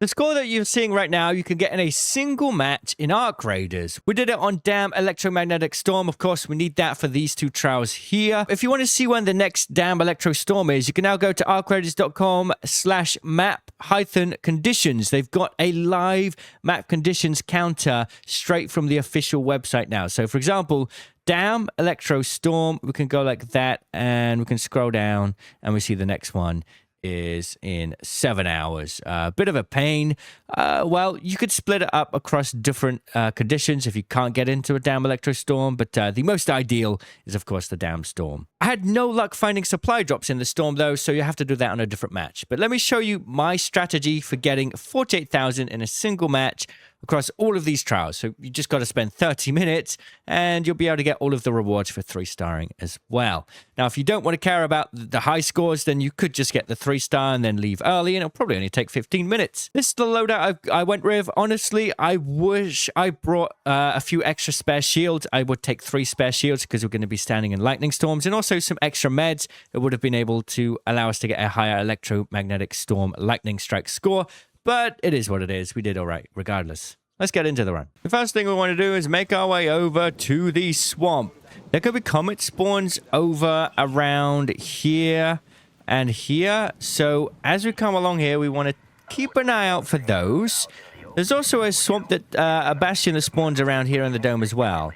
The score that you're seeing right now, you can get in a single match in Arc Raiders. We did it on Damn Electromagnetic Storm. Of course, we need that for these two trials here. If you want to see when the next Damn Electro Storm is, you can now go to arcraiders.com/map-conditions. They've got a live map conditions counter straight from the official website now. So, for example, Damn Electro Storm, we can go like that, and we can scroll down, and we see the next one is in 7 hours. A bit of a pain. Well, you could split it up across different conditions if you can't get into a Damn Electro Storm, but the most ideal is, of course, the Damn Storm. I had no luck finding supply drops in the Storm, though, so you have to do that on a different match. But let me show you my strategy for getting 48,000 in a single match across all of these trials. So you just got to spend 30 minutes and you'll be able to get all of the rewards for 3-starring as well. Now, if you don't want to care about the high scores, then you could just get the 3-star and then leave early, and it'll probably only take 15 minutes. This is the loadout I went with. Honestly, I wish I brought a few extra spare shields. I would take 3 spare shields because we're going to be standing in lightning storms, and also some extra meds that would have been able to allow us to get a higher electromagnetic storm lightning strike score. But it is what it is. We did all right, regardless. Let's get into the run. The first thing we want to do is make our way over to the swamp. There could be comet spawns over around here and here. So as we come along here, we want to keep an eye out for those. There's also a swamp that, a bastion that spawns around here in the dome as well.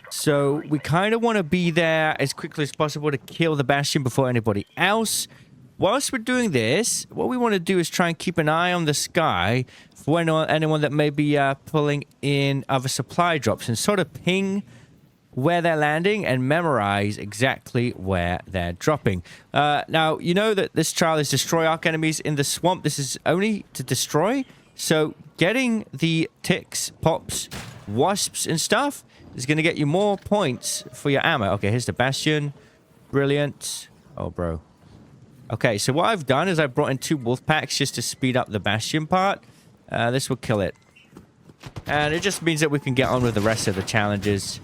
So we kind of want to be there as quickly as possible to kill the bastion before anybody else. Whilst we're doing this, what we want to do is try and keep an eye on the sky for anyone that may be pulling in other supply drops, and sort of ping where they're landing and memorize exactly where they're dropping. Now, you know that this trial is destroy arc enemies in the swamp. This is only to destroy. So getting the ticks, pops, wasps, and stuff is going to get you more points for your ammo. Okay, here's the bastion. Brilliant. Oh, bro. Okay, so what I've done is I've brought in 2 wolf packs just to speed up the bastion part. This will kill it. And it just means that we can get on with the rest of the challenges.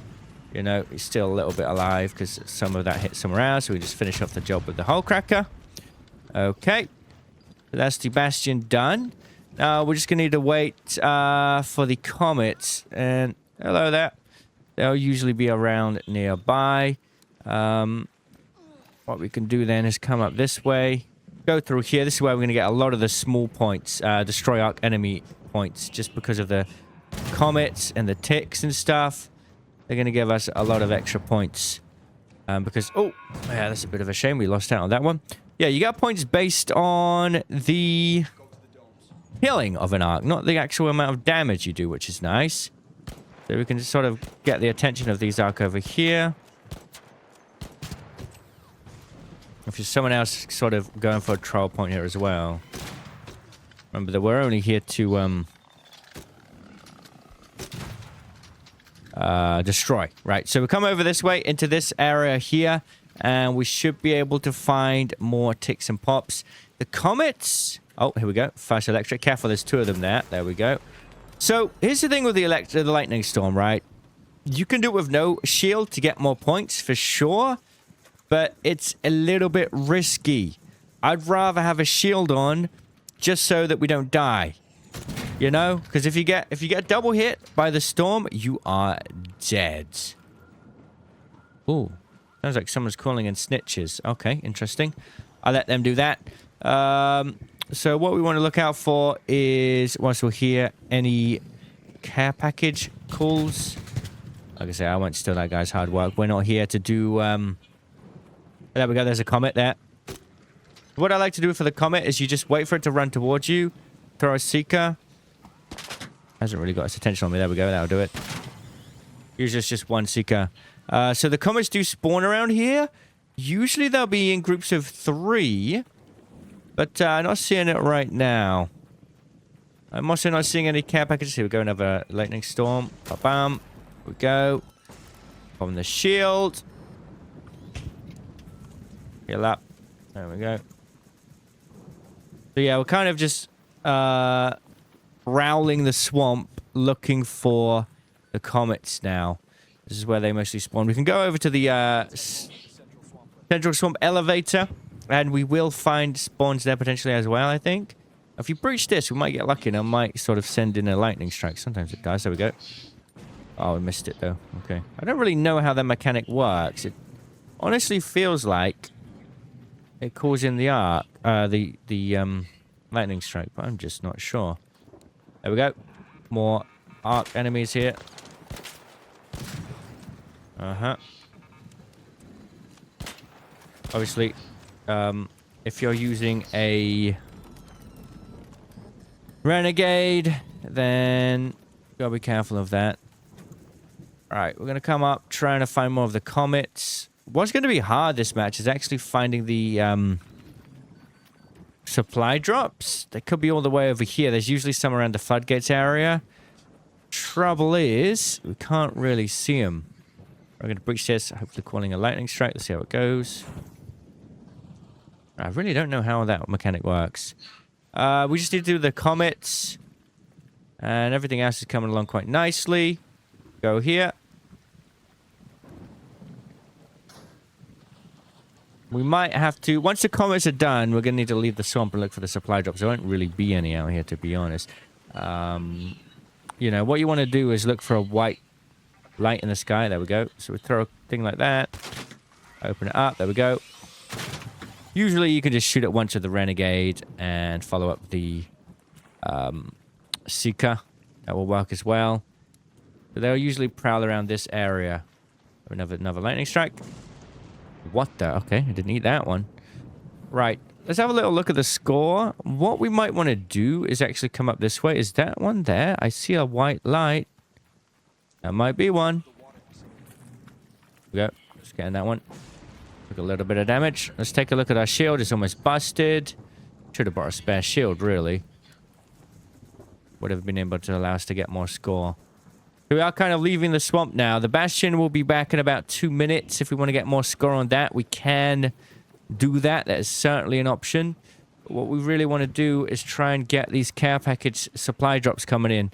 You know, he's still a little bit alive because some of that hit somewhere else. So we just finish off the job with the hull cracker. Okay. So that's the bastion done. Now we're just going to need to wait for the comets. And hello there. They'll usually be around nearby. What we can do then is come up this way, go through here. This is where we're going to get a lot of the small points, destroy arc enemy points, just because of the comets and the ticks and stuff. They're going to give us a lot of extra points. Because, oh, yeah, that's a bit of a shame. We lost out on that one. Yeah, you got points based on the killing of an arc, not the actual amount of damage you do, which is nice. So we can just sort of get the attention of these arc over here. If there's someone else sort of going for a trial point here as well. Remember that we're only here to destroy. Right, so we come over this way into this area here, and we should be able to find more ticks and pops. The comets... Oh, here we go. Fast electric. Careful, there's 2 of them there. There we go. So, here's the thing with the lightning storm, right? You can do it with no shield to get more points, for sure. But it's a little bit risky. I'd rather have a shield on just so that we don't die. You know? Because if you get double hit by the storm, you are dead. Ooh. Sounds like someone's calling in snitches. Okay, interesting. I'll let them do that. So what we want to look out for is, once we're here, any care package calls. Like I say, I won't steal that guy's hard work. We're not here to do... There we go, there's a comet there. What I like to do for the comet is you just wait for it to run towards you. Throw a seeker. Hasn't really got its attention on me. There we go, that'll do it. Usually it's just 1 seeker. So the comets do spawn around here. Usually they'll be in groups of 3. But I'm not seeing it right now. I'm also not seeing any care packages. Here we go, another lightning storm. Ba-bam. Here we go. On the shield. Heal up. There we go. So yeah, we're kind of just prowling the swamp looking for the comets now. This is where they mostly spawn. We can go over to the central swamp elevator, and we will find spawns there potentially as well, I think. If you breach this, we might get lucky and it might sort of send in a lightning strike. Sometimes it does. There we go. Oh, we missed it though. Okay. I don't really know how that mechanic works. It honestly feels like it calls in the arc, the lightning strike, but I'm just not sure. There we go. More arc enemies here. Obviously, if you're using a renegade, then gotta be careful of that. Alright, we're gonna come up trying to find more of the comets. What's gonna be hard this match is actually finding the supply drops. They could be all the way over here. There's usually some around the floodgates area. Trouble is, we can't really see them. We're gonna breach this, hopefully calling a lightning strike. Let's see how it goes. I really don't know how that mechanic works. We just need to do the comets. And everything else is coming along quite nicely. Go here. We might have to... Once the comets are done, we're going to need to leave the swamp and look for the supply drops. There won't really be any out here, to be honest. You know, what you want to do is look for a white light in the sky. There we go. So we throw a thing like that. Open it up. There we go. Usually you can just shoot it once with the renegade and follow up the seeker. That will work as well. But they'll usually prowl around this area. Another lightning strike. What the? Okay, I didn't eat that one. Right, let's have a little look at the score. What we might want to do is actually come up this way. Is that one there? I see a white light. That might be one. There we go. Let's get in that one. Took a little bit of damage. Let's take a look at our shield. It's almost busted. Should have brought a spare shield, really. Would have been able to allow us to get more score. We are kind of leaving the swamp now. The bastion will be back in about 2 minutes. If we want to get more score on that, we can do that. That is certainly an option. But what we really want to do is try and get these care package supply drops coming in.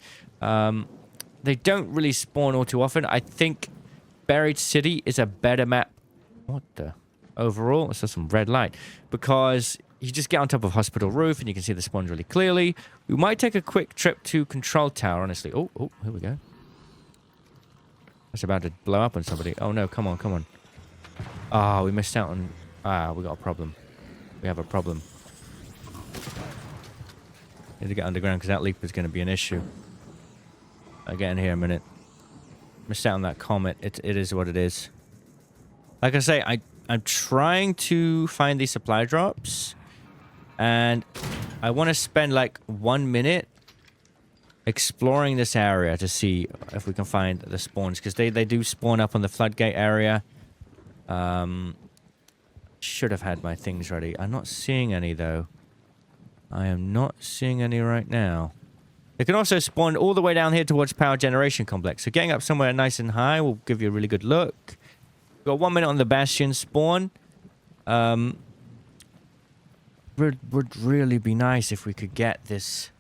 They don't really spawn all too often. I think Buried City is a better map. What the? Overall, it's just some red light. Because you just get on top of hospital roof and you can see the spawns really clearly. We might take a quick trip to control tower, honestly. Oh, here we go. That's about to blow up on somebody. Oh no, come on, come on. Ah, we missed out on... we got a problem. We have a problem. Need to get underground because that leap is going to be an issue. I'll get in here a minute. Missed out on that comet. It is what it is. Like I say, I'm trying to find these supply drops. And I want to spend like 1 minute exploring this area to see if we can find the spawns, because they do spawn up on the floodgate area. Should have had my things ready. I'm not seeing any though. I am not seeing any right now. They can also spawn all the way down here towards power generation complex. So getting up somewhere nice and high will give you a really good look. We've got 1 minute on the bastion spawn. Would really be nice if we could get this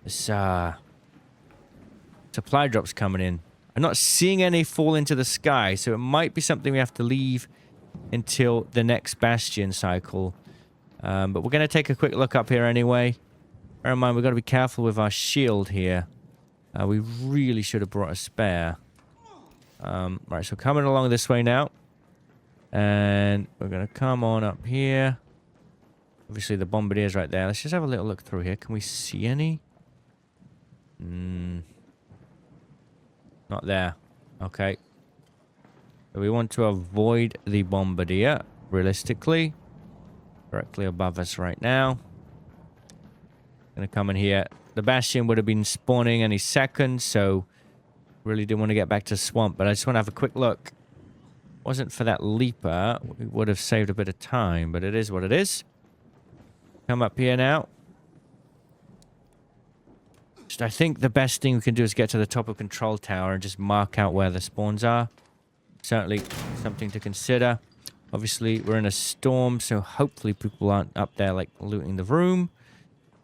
supply drops coming in. I'm not seeing any fall into the sky, so it might be something we have to leave until the next bastion cycle. But we're going to take a quick look up here anyway. Bear in mind, we've got to be careful with our shield here. We really should have brought a spare. Right, so coming along this way now. And we're going to come on up here. Obviously, the bombardier's right there. Let's just have a little look through here. Can we see any? Not there. Okay. So we want to avoid the bombardier, realistically. Directly above us right now. Gonna come in here. The bastion would have been spawning any second, so really do want to get back to swamp, but I just want to have a quick look. Wasn't for that leaper, we would have saved a bit of time, but it is what it is. Come up here now. I think the best thing we can do is get to the top of control tower and just mark out where the spawns are. Certainly something to consider. Obviously, we're in a storm, so hopefully people aren't up there, like, looting the room.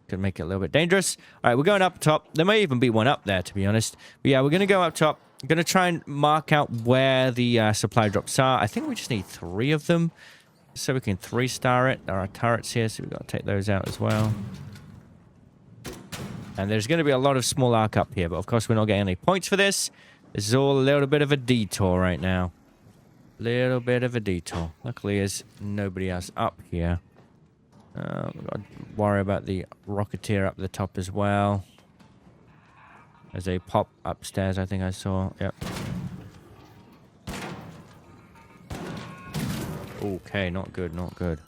Could make it a little bit dangerous. All right, we're going up top. There may even be one up there, to be honest. But yeah, we're going to go up top. I'm going to try and mark out where the supply drops are. I think we just need 3 of them, so we can 3-star it. There are turrets here, so we've got to take those out as well. And there's going to be a lot of small arc up here, but of course we're not getting any points for this. This is all a little bit of a detour right now. Little bit of a detour. Luckily, there's nobody else up here. We've got to worry about the Rocketeer up the top as well. There's a pop upstairs, I think I saw. Yep. Okay, not good, not good.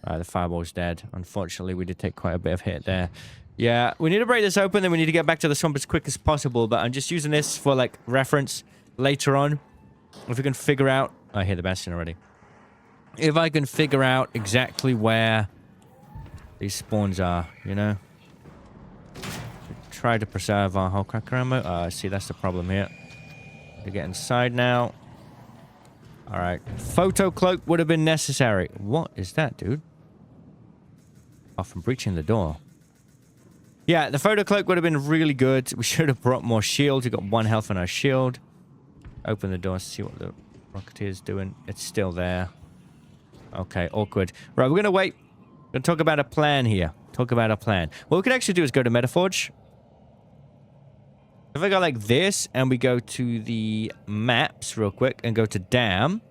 The fireball's dead. Unfortunately, we did take quite a bit of hit there. Yeah, we need to break this open, then we need to get back to the swamp as quick as possible, but I'm just using this for, like, reference later on. If we can figure out... I hear the bastion already. If I can figure out exactly where these spawns are, you know? Try to preserve our whole cracker ammo. I see, that's the problem here. We get inside now. Alright. Photo cloak would have been necessary. What is that, dude? Oh, from breaching the door. Yeah, the photo cloak would have been really good. We should have brought more shields. We got 1 health on our shield. Open the door, see what the Rocketeer's doing. It's still there. Okay, awkward. Right, we're going to wait. We're going to talk about a plan here. Talk about a plan. What we could actually do is go to Metaforge. If I go like this, and we go to the maps real quick, and go to Dam,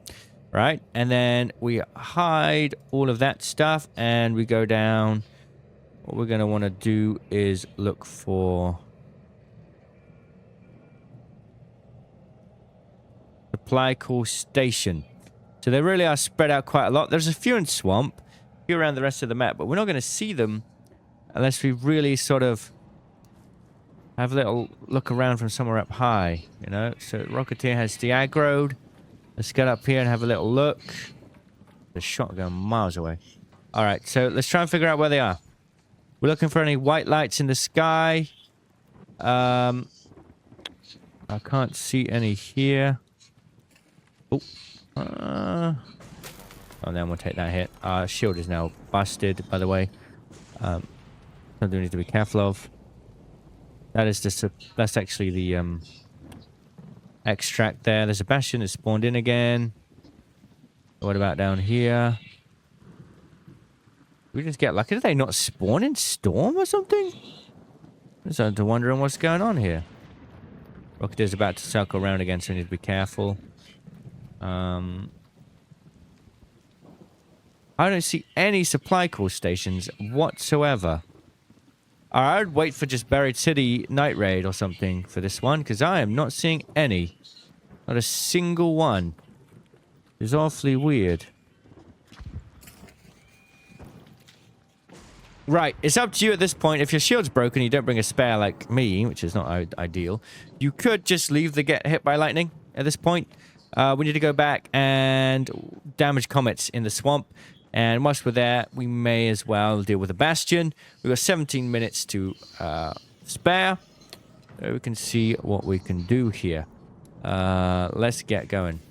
right? And then we hide all of that stuff, and we go down. What we're going to want to do is look for... Supply Call Station. So they really are spread out quite a lot. There's a few in Swamp, a few around the rest of the map, but we're not going to see them unless we really sort of have a little look around from somewhere up high, you know? So Rocketeer has de-aggroed. Let's get up here and have a little look. The shot going miles away. Alright, so let's try and figure out where they are. We're looking for any white lights in the sky. I can't see any here. Oh. Oh, then we'll take that hit. Our shield is now busted, by the way. Something we need to be careful of. That is just that's actually the extract there. There's a bastion that spawned in again. What about down here? We just get lucky. Did they not spawn in Storm or something? I'm starting to wondering what's going on here. Rocketeer's about to circle around again, so we need to be careful. I don't see any supply call stations whatsoever. I would wait for just Buried City Night Raid or something for this one, because I am not seeing any. Not a single one. It's awfully weird. Right, it's up to you at this point. If your shield's broken, you don't bring a spare like me, which is not ideal. You could just leave the get hit by lightning at this point. We need to go back and damage comets in the swamp. And once we're there, we may as well deal with a bastion. We've got 17 minutes to spare. So we can see what we can do here. Let's get going.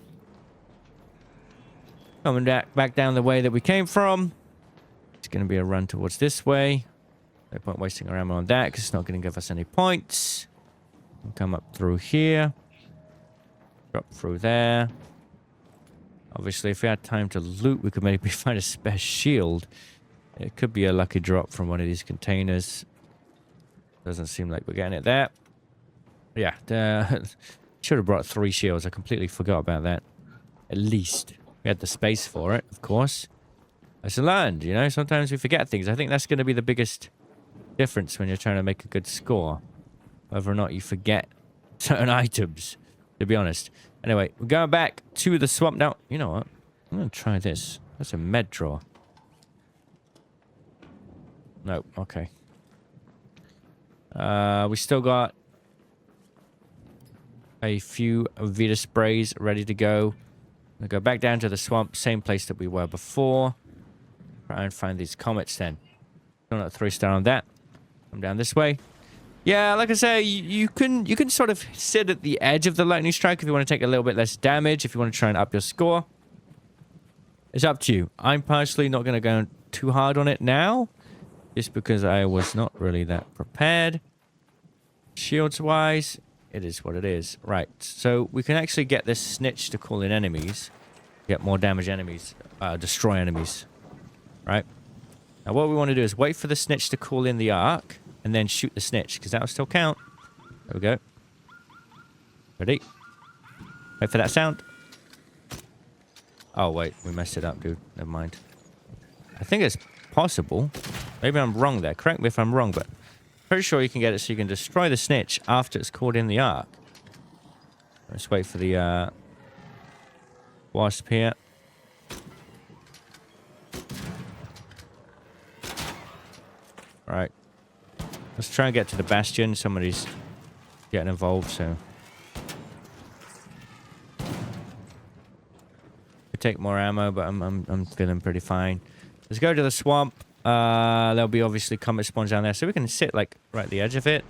Coming back down the way that we came from. It's going to be a run towards this way. No point wasting our ammo on that because it's not going to give us any points. We'll come up through here. Drop through there. Obviously, if we had time to loot, we could maybe find a spare shield. It could be a lucky drop from one of these containers. Doesn't seem like we're getting it there. Yeah, should have brought 3 shields. I completely forgot about that. At least. We had the space for it, of course. Lesson learned, you know? Sometimes we forget things. I think that's going to be the biggest difference when you're trying to make a good score. Whether or not you forget certain items, to be honest. Anyway, we're going back to the swamp now. You know what? I'm going to try this. That's a med drawer. No, okay. We still got a few Vita sprays ready to go. We'll go back down to the swamp, same place that we were before. Try and find these comets then. Still not 3-star on that. Come down this way. Yeah, like I say, you can sort of sit at the edge of the lightning strike if you want to take a little bit less damage, if you want to try and up your score. It's up to you. I'm personally not going to go too hard on it now, just because I was not really that prepared. Shields-wise, it is what it is. Right, so we can actually get this snitch to call in enemies. Get more damage enemies. Destroy enemies. Right? Now what we want to do is wait for the snitch to call in the arc. and then shoot the snitch, because that will still count. There we go. Ready? Wait for that sound. Oh, wait. We messed it up, dude. Never mind. I think it's possible. Maybe I'm wrong there. Correct me if I'm wrong, but pretty sure you can get it so you can destroy the snitch after it's caught in the arc. Let's wait for the wasp here. Right. Let's try and get to the bastion. Somebody's getting involved, so... Could take more ammo, but I'm feeling pretty fine. Let's go to the swamp. There'll be obviously comet spawns down there, so we can sit like right at the edge of it.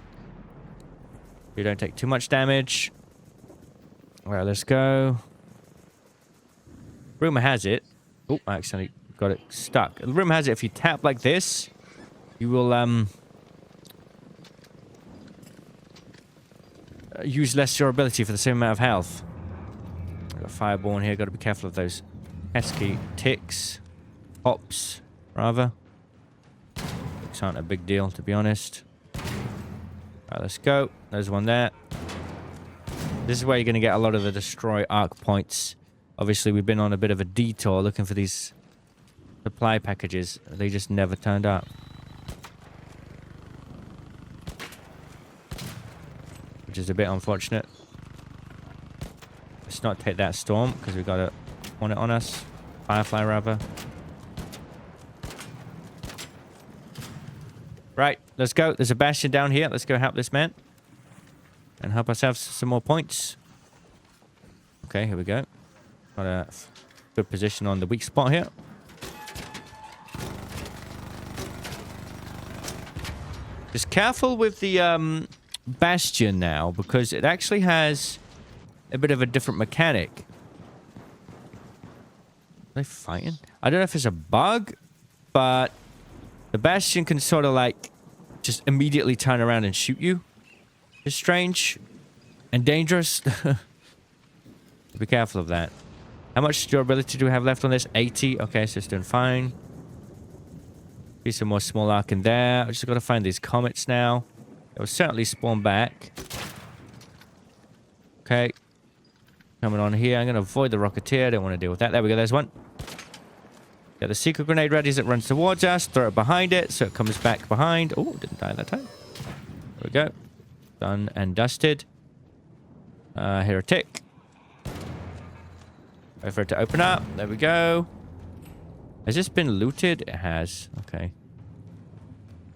We don't take too much damage. Alright, let's go. Rumor has it... Oh, I accidentally got it stuck. Rumor has it if you tap like this, you will use less durability for the same amount of health. I've got fireball in here. Got to be careful of those pesky ticks. Hops, rather. Ticks aren't a big deal, to be honest. Alright, let's go. There's one there. This is where you're going to get a lot of the destroy arc points. Obviously, we've been on a bit of a detour looking for these supply packages. They just never turned up. Which is a bit unfortunate. Let's not take that storm, because we've got it on us. Firefly, rather. Right, let's go. There's a bastion down here. Let's go help this man. And help ourselves some more points. Okay, here we go. Got a good position on the weak spot here. Just careful with the bastion now, because it actually has a bit of a different mechanic. Are they fighting? I don't know if it's a bug, but the bastion can sort of like just immediately turn around and shoot you. It's strange and dangerous. Be careful of that. How much durability do we have left on this? 80. Okay, so it's doing fine. See some more small arc in there. I just got to find these comets now. It will certainly spawn back. Okay. Coming on here. I'm going to avoid the Rocketeer. I don't want to deal with that. There we go. There's one. Get the secret grenade ready as it runs towards us. Throw it behind it so it comes back behind. Oh, didn't die that time. There we go. Done and dusted. Here a tick. Wait for it to open up. There we go. Has this been looted? It has. Okay.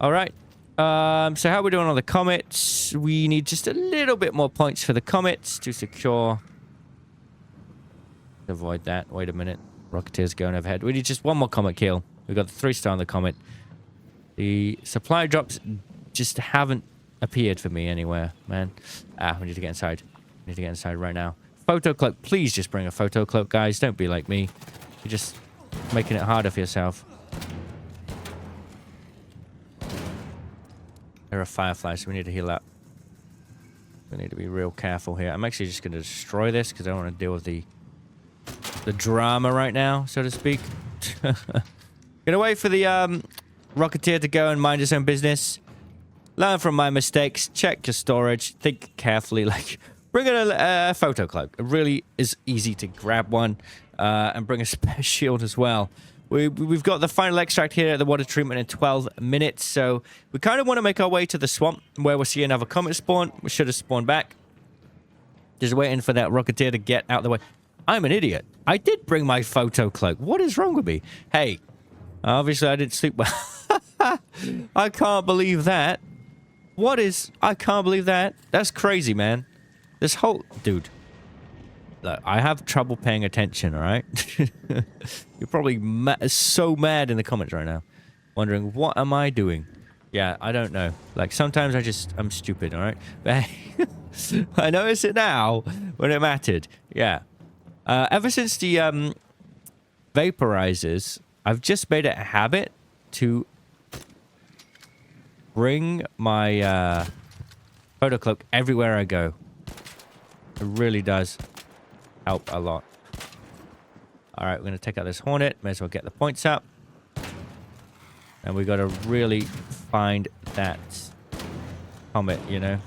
Alright. So how are we doing on the comets? We need just a little bit more points for the comets to secure. Avoid that. Wait a minute. Rocketeer's going overhead. We need just one more comet kill. We've got the 3-star on the comet. The supply drops just haven't appeared for me anywhere, man. We need to get inside. We need to get inside right now. Photo cloak. Please just bring a photo cloak, guys. Don't be like me. You're just making it harder for yourself. There are fireflies, so we need to heal up. We need to be real careful here. I'm actually just going to destroy this because I don't want to deal with the drama right now, so to speak. Gonna wait for the Rocketeer to go and mind his own business. Learn from my mistakes. Check your storage. Think carefully. Like, bring in a photo cloak. It really is easy to grab one. And bring a spare shield as well. We've got the final extract here at the water treatment in 12 minutes. So we kind of want to make our way to the swamp where we'll see another comet spawn. We should have spawned back. Just waiting for that Rocketeer to get out of the way. I'm an idiot. I did bring my photo cloak. What is wrong with me? Hey, obviously I didn't sleep well. I can't believe that. I can't believe that. That's crazy, man. This whole... Dude. Look, I have trouble paying attention, all right? You're probably so mad in the comments right now. Wondering, what am I doing? Yeah, I don't know. Like, sometimes I'm stupid, all right? But hey, I notice it now when it mattered. Yeah. Ever since the vaporizers, I've just made it a habit to bring my photo cloak everywhere I go. It really does help a lot. Alright, we're going to take out this Hornet. May as well get the points up. And we got to really find that Comet, you know.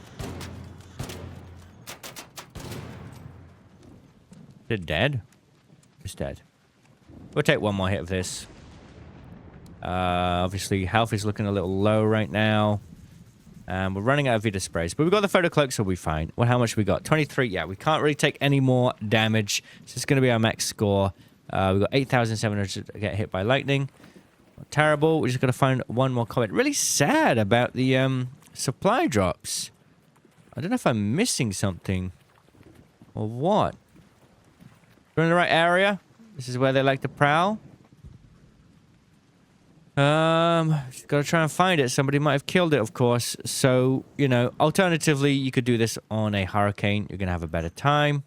Is it dead? It's dead. We'll take one more hit of this. Obviously, health is looking a little low right now. We're running out of Vita sprays, but we've got the photo cloak, so we'll be fine. Well, how much we got? 23. Yeah, we can't really take any more damage. So it's going to be our max score. We've got 8,700 to get hit by lightning. Not terrible. We're just going to find one more comment. Really sad about the supply drops. I don't know if I'm missing something or what. We're in the right area. This is where they like to prowl. Just gotta try and find it. Somebody might have killed it, of course. So, you know, alternatively, you could do this on a hurricane. You're gonna have a better time.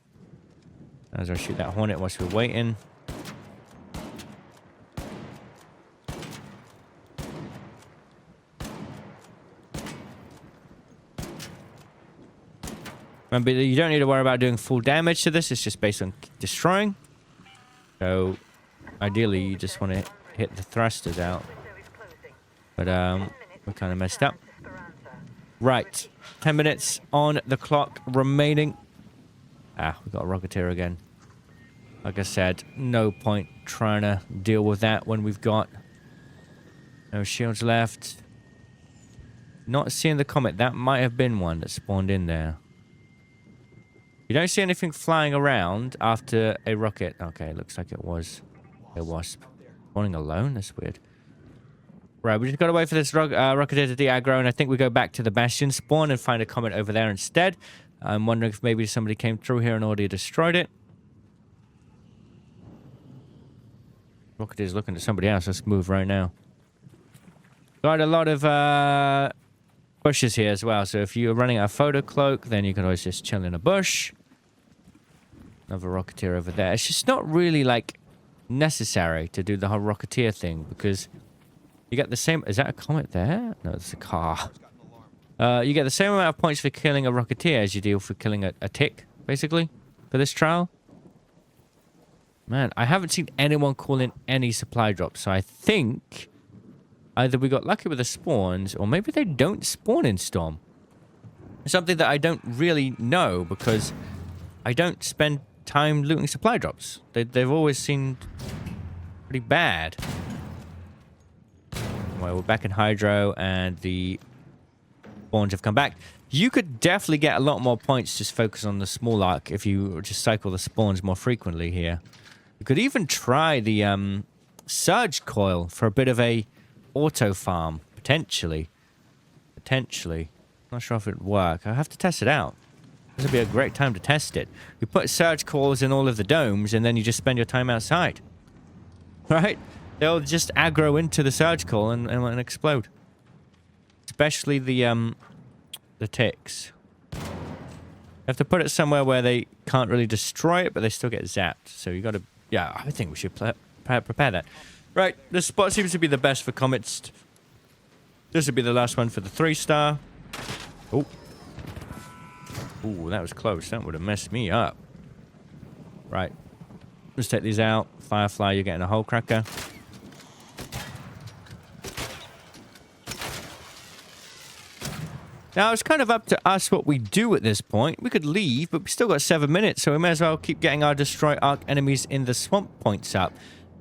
As I shoot that hornet whilst we're waiting. Remember, you don't need to worry about doing full damage to this. It's just based on destroying. So, ideally, you just want to hit the thrusters out. But, we're kind of messed up. Right. 10 minutes on the clock remaining. Ah, we got a Rocketeer again. Like I said, no point trying to deal with that when we've got no shields left. Not seeing the Comet. That might have been one that spawned in there. You don't see anything flying around after a rocket. Okay, looks like it was a wasp. Spawning alone? That's weird. Right, we just got to wait for this Rocketeer to de-aggro, and I think we go back to the bastion spawn and find a Comet over there instead. I'm wondering if maybe somebody came through here and already destroyed it. Rocketeer's looking at somebody else. Let's move right now. Got a lot of bushes here as well, so if you're running a photo cloak, then you can always just chill in a bush. Another Rocketeer over there. It's just not really, like, necessary to do the whole Rocketeer thing, because you get the same... Is that a Comet there? No, it's a car. You get the same amount of points for killing a Rocketeer as you do for killing a tick, basically, for this trial. Man, I haven't seen anyone call in any supply drops, so I think either we got lucky with the spawns, or maybe they don't spawn in Storm. Something that I don't really know, because I don't spend time looting supply drops. They've always seemed pretty bad. Well, we're back in Hydro, and the spawns have come back. You could definitely get a lot more points just focus on the small arc if you just cycle the spawns more frequently here. You could even try the Surge Coil for a bit of a auto farm, potentially. Potentially. Not sure if it would work. I'll have to test it out. This would be a great time to test it. You put Surge Coils in all of the domes, and then you just spend your time outside. Right? They'll just aggro into the Surge Coil and explode. Especially the ticks. You have to put it somewhere where they can't really destroy it, but they still get zapped. So you got to... Yeah, I think we should prepare that. Right, this spot seems to be the best for Comets. This would be the last one for the 3-star. Oh. Ooh, that was close. That would have messed me up. Right. Let's take these out. Firefly, you're getting a hole cracker. Now, it's kind of up to us what we do at this point. We could leave, but we've still got 7 minutes, so we may as well keep getting our Destroy Arc enemies in the swamp points up.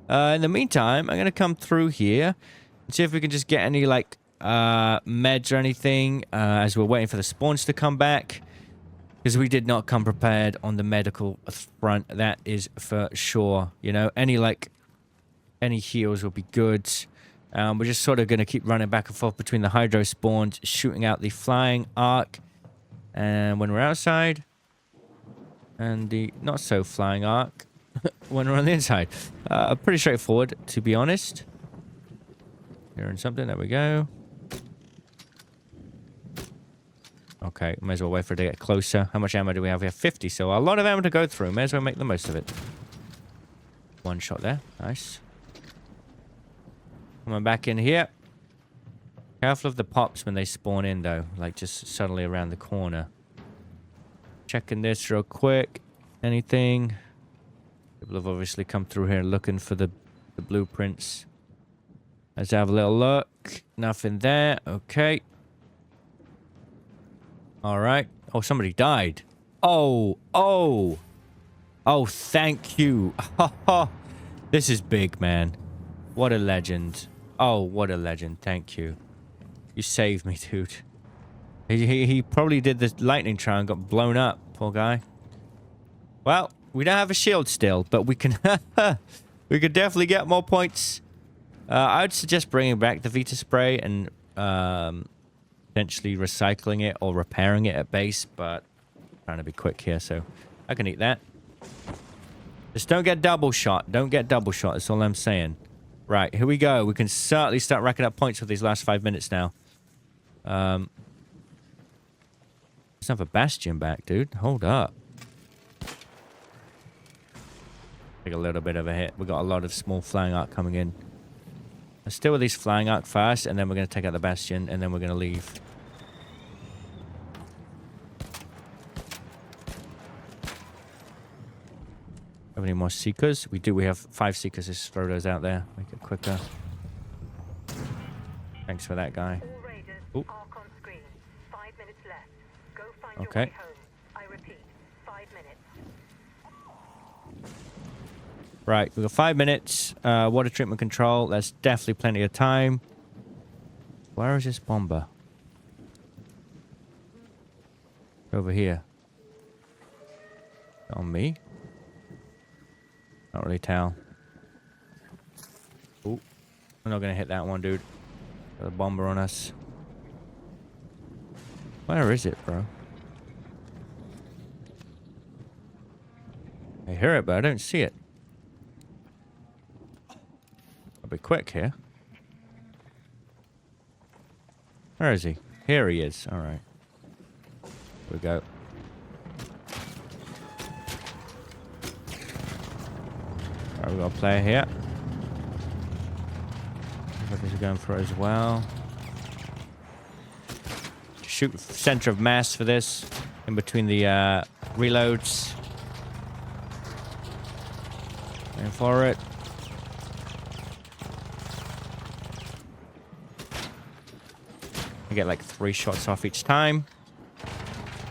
In the meantime, I'm going to come through here and see if we can just get any, like, meds or anything as we're waiting for the spawns to come back. Because we did not come prepared on the medical front, that is for sure. You know, any heals will be good. We're just sort of going to keep running back and forth between the Hydro spawns, shooting out the Flying Arc. And when we're outside, and the not-so-flying Arc when we're on the inside. Pretty straightforward, to be honest. Hearing something, there we go. Okay, may as well wait for it to get closer. How much ammo do we have? We have 50, so a lot of ammo to go through. May as well make the most of it. One shot there. Nice. Coming back in here. Careful of the pops when they spawn in, though. Like, just suddenly around the corner. Checking this real quick. Anything? People have obviously come through here looking for the blueprints. Let's have a little look. Nothing there. Okay. All right. Oh, somebody died. Oh, oh. Oh, thank you. This is big, man. What a legend. Oh, what a legend. Thank you. You saved me, dude. He probably did the lightning trial and got blown up. Poor guy. Well, we don't have a shield still, but we can... we could definitely get more points. I would suggest bringing back the Vita spray and potentially recycling it or repairing it at base, but I'm trying to be quick here, so I can eat that. Just don't get double shot. Don't get double shot. That's all I'm saying. Right, here we go. We can certainly start racking up points with these last 5 minutes now. Let's have a bastion back, dude. Hold up. Take a little bit of a hit. We got a lot of small flying arc coming in. Let's deal with these flying arc first, and then we're going to take out the bastion, and then we're going to leave. Have any more seekers? We do. We have 5 seekers. Let's throw those out there. Make it quicker. Thanks for that, guy. Ooh. Okay. Right, we've got 5 minutes. Water treatment control. That's definitely plenty of time. Where is this bomber? Over here. On me? Not really tell. Ooh. We're not going to hit that one, dude. Got a bomber on us. Where is it, bro? I hear it, but I don't see it. I'll be quick here. Where is he? Here he is. All right. Here we go. All right, we got a player here. Others are going for it as well. Shoot center of mass for this. In between the reloads. Going for it. You get like 3 shots off each time.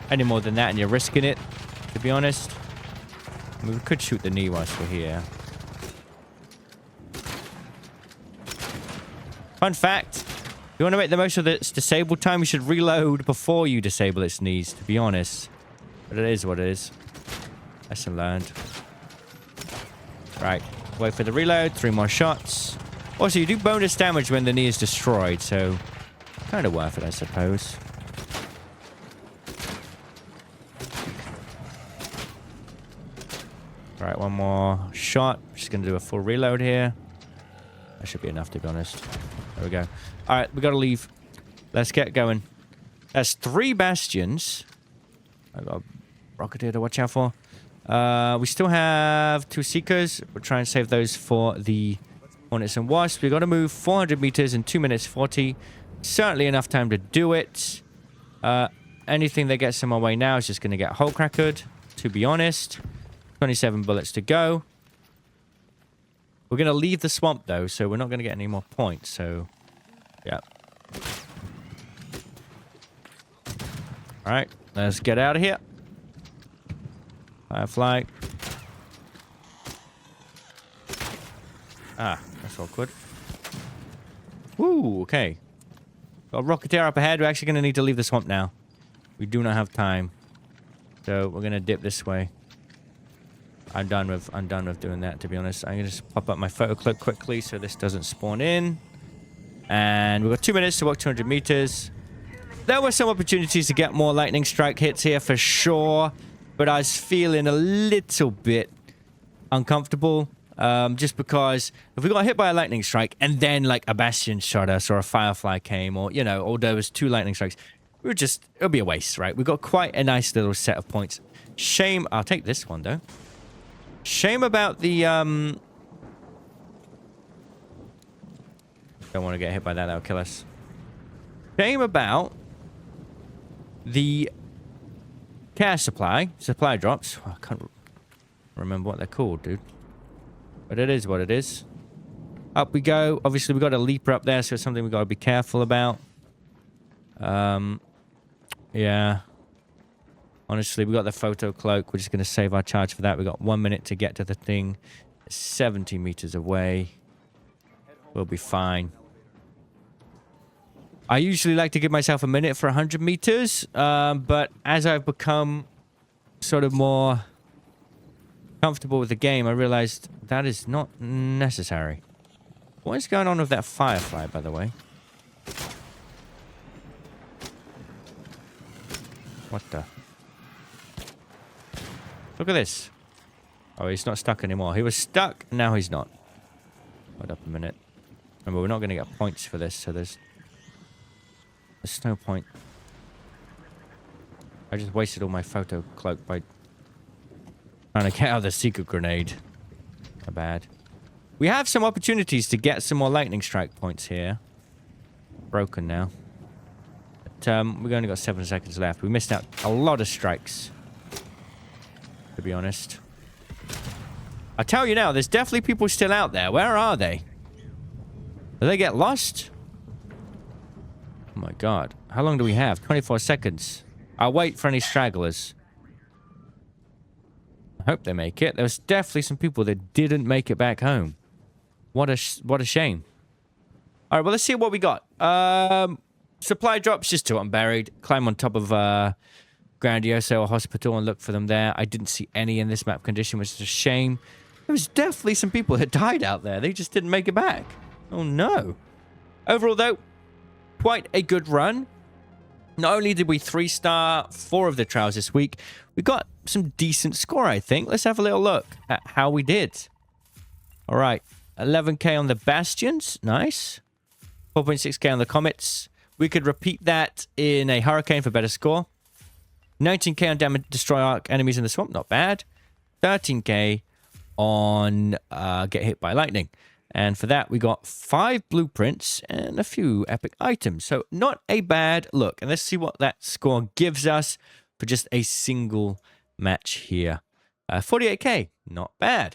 Any more than that and you're risking it, to be honest. I mean, we could shoot the knee whilst we're here. Fun fact, if you want to make the most of its disabled time, you should reload before you disable its knees, to be honest. But it is what it is. Lesson learned. Right, wait for the reload, 3 more shots. Also, you do bonus damage when the knee is destroyed, so kind of worth it, I suppose. Right, 1 more shot. Just going to do a full reload here. That should be enough, to be honest. There we go. All right, we got to leave. Let's get going. That's 3 bastions. I got a rocketeer to watch out for. We still have 2 seekers. We'll try and save those for the Hornets and Wasps. We've got to move 400 meters in 2 minutes 40. Certainly enough time to do it. Anything that gets in my way now is just going to get hole crackered, to be honest. 27 bullets to go. We're going to leave the swamp, though, so we're not going to get any more points. So, yeah. All right, let's get out of here. Firefly. Ah, that's awkward. Woo, okay. Got a rocketeer up ahead. We're actually going to need to leave the swamp now. We do not have time. So we're going to dip this way. I'm done with doing that, to be honest. I'm going to just pop up my photo clip quickly so this doesn't spawn in. And we've got 2 minutes to walk 200 meters. There were some opportunities to get more lightning strike hits here for sure. But I was feeling a little bit uncomfortable. Just because if we got hit by a lightning strike and then like a bastion shot us or a firefly came or, you know, or there was 2 lightning strikes, it'll be a waste, right? We got quite a nice little set of points. Shame. I'll take this one, though. Shame about the, don't want to get hit by that. That'll kill us. Shame about the care supply drops. Oh, I can't remember what they're called, dude. But it is what it is. Up we go. Obviously, we got a leaper up there, so it's something we got to be careful about. Yeah. Honestly, we got the photo cloak. We're just going to save our charge for that. We got 1 minute to get to the thing. 70 meters away. We'll be fine. I usually like to give myself a minute for 100 meters. But as I've become sort of more comfortable with the game, I realized that is not necessary. What is going on with that firefly, by the way? What the? Look at this. Oh, he's not stuck anymore. He was stuck, now he's not. Hold up a minute. Remember, we're not going to get points for this, so there's no point. I just wasted all my photo cloak by trying to get out the secret grenade. Not bad. We have some opportunities to get some more lightning strike points here. Broken now. But we've only got 7 seconds left. We missed out a lot of strikes, to be honest. I tell you now, there's definitely people still out there. Where are they? Did they get lost? Oh my god. How long do we have? 24 seconds. I'll wait for any stragglers. I hope they make it. There was definitely some people that didn't make it back home. What a shame. All right, well, let's see what we got. Supply drops, just 2 unburied. Climb on top of Grandioso Hospital and look for them there. I didn't see any in this map condition, which is a shame. There was definitely some people that died out there. They just didn't make it back. Oh, no. Overall, though, quite a good run. Not only did we 3-star 4 of the trials this week, we got some decent score, I think. Let's have a little look at how we did. All right. 11k on the bastions. Nice. 4.6k on the comets. We could repeat that in a hurricane for better score. 19k on damage, destroy arc enemies in the swamp. Not bad. 13k on get hit by lightning. And for that, we got 5 blueprints and a few epic items. So not a bad look. And let's see what that score gives us for just a single match here. 48k. Not bad.